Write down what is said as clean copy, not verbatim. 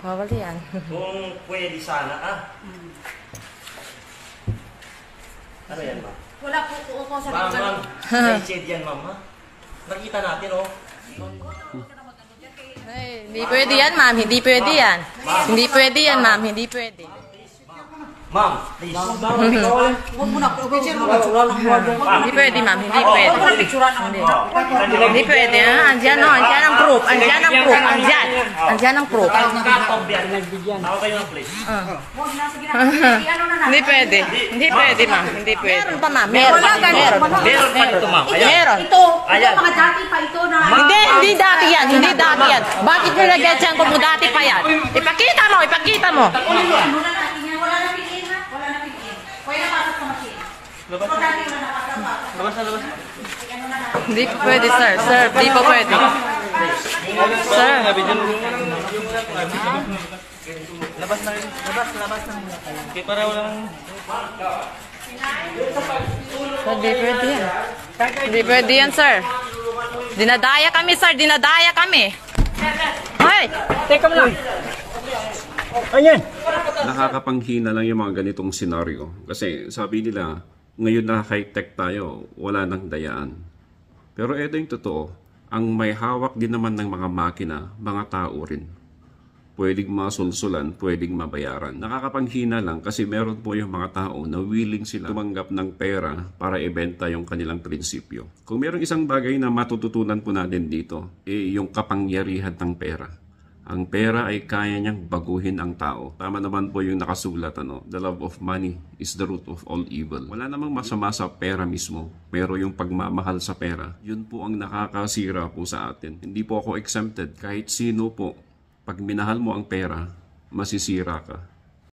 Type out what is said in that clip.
Bawal yan. Kung pwede sana, Ano yan, ma'am? Wala po kung sa Ma'am, may shade yan, ma'am, ha? Nakita natin, oh. Ay, hindi pwede yan, ma'am. Hindi pwede yan. Hindi pwede yan, ma'am. Hindi pwede. Ma'am, please. Huwag mo na. Picture mo. Hindi pwede, ma'am. Hindi pwede. Hindi pwede, ha? Andyan, no? Andyan ang proof. Andyan ang proof. Andyan. Andyan ang proof. Ako kayo ng place. Huwag na. Sige na. Hindi pwede. Hindi pwede, ma'am. Hindi pwede. Meron pa, ma'am. Meron. Meron pa ito, ma'am. Ayan. Meron. Ito mga dati pa ito na. Hindi dati yan. Hindi dati yan. Bakit nilagyan siya kung dati pa yan? Ipakita mo. Ipakita mo. Muna natin yan. Wala na piliin ha. Wala na piliin. Pwede na pasok sa machine. Labas na. Hindi po pwede, sir. Sir, hindi po pwede. Sir. Labas na. Okay, para walang... Hindi pwede yan. Hindi pwede yan, sir. Dinadaya kami, sir. Dinadaya kami. Ay! Teka mo lang. Ayan! Nakakapanghina lang yung mga ganitong senaryo. Kasi sabi nila, ngayon na high-tech tayo, wala nang dayaan. Pero ito yung totoo, ang may hawak din naman ng mga makina, mga tao rin. Pwedeng masulsulan, pwedeng mabayaran. Nakakapanghina lang kasi meron po yung mga tao na willing sila tumanggap ng pera para ibenta yung kanilang prinsipyo. Kung merong isang bagay na matututunan po natin dito, yung kapangyarihan ng pera. Ang pera ay kaya niyang baguhin ang tao. Tama naman po yung nakasulat, the love of money is the root of all evil. Wala namang masama sa pera mismo, pero yung pagmamahal sa pera, yun po ang nakakasira po sa atin. Hindi po ako exempted. Kahit sino po, pag minahal mo ang pera, masisira ka.